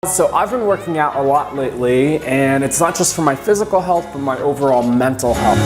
So I've been working out a lot lately, and it's not just for my physical health, but my overall mental health.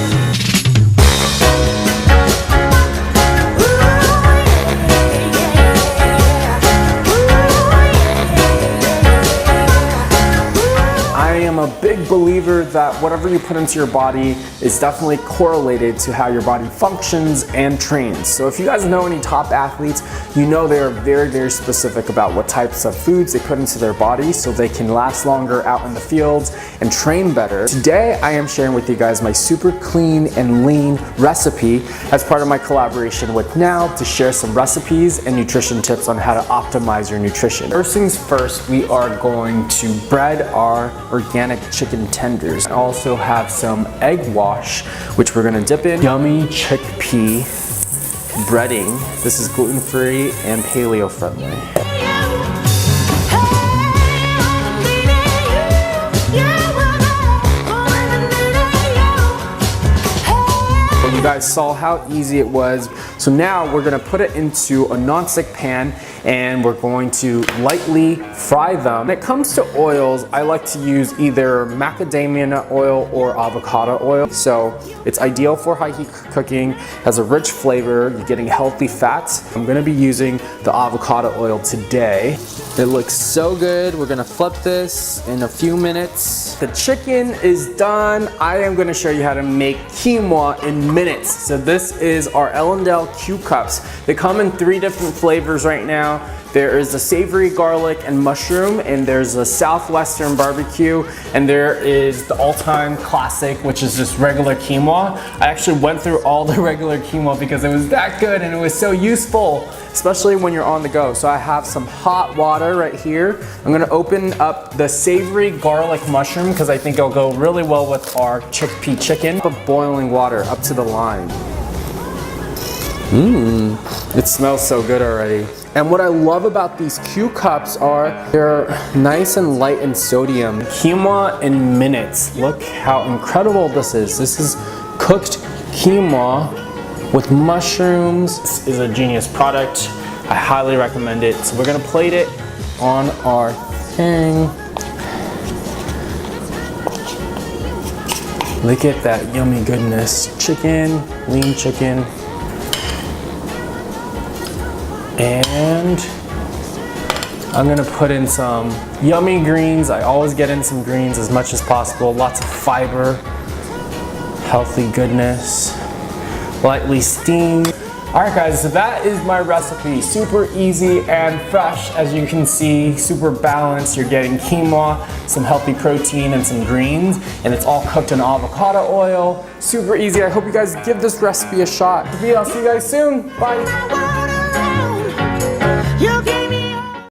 I am a big believer that whatever you put into your body is definitely correlated to how your body functions and trains. So if you guys know any top athletes, you know they are very specific about what types of foods they put into their body so they can last longer out in the fields and train better. Today I am sharing with you guys my super clean and lean recipe as part of my collaboration with Now to share some recipes and nutrition tips on how to optimize your nutrition. First things first, we are going to bread our organic chicken tenders. I also have some egg wash, which we're gonna dip in yummy chickpea breading. This is gluten-free and paleo-friendly. You guys saw how easy it was. So now we're gonna put it into a non-stick pan and we're going to lightly fry them. When it comes to oils, I like to use either macadamia nut oil or avocado oil. So it's ideal for high heat cooking, has a rich flavor, you're getting healthy fats. I'm gonna be using the avocado oil today. It looks so good. We're gonna flip this in a few minutes. The chicken is done. I am gonna show you how to make quinoa in minutes. So this is our L&L Q cups. They come in 3 different flavors right now. There is the savory garlic and mushroom, and there's a southwestern barbecue, and there is the all-time classic, which is just regular quinoa. I actually went through all the regular quinoa because it was that good and it was so useful, especially when you're on the go. So I have some hot water right here. I'm gonna open up the savory garlic mushroom because I think it'll go really well with our chickpea chicken. Put boiling water up to the line. It smells so good already. And what I love about these Q cups are they're nice and light in sodium. Quinoa in minutes. Look how incredible this is. This is cooked quinoa with mushrooms. This is a genius product. I highly recommend it. So we're gonna plate it on our thing. Look at that yummy goodness. Chicken, lean chicken. And I'm gonna put in some yummy greens. I always get in some greens as much as possible. Lots of fiber, healthy goodness, lightly steamed. All right guys, so that is my recipe. Super easy and fresh, as you can see, super balanced. You're getting quinoa, some healthy protein, and some greens, and it's all cooked in avocado oil. Super easy. I hope you guys give this recipe a shot. I'll see you guys soon. Bye.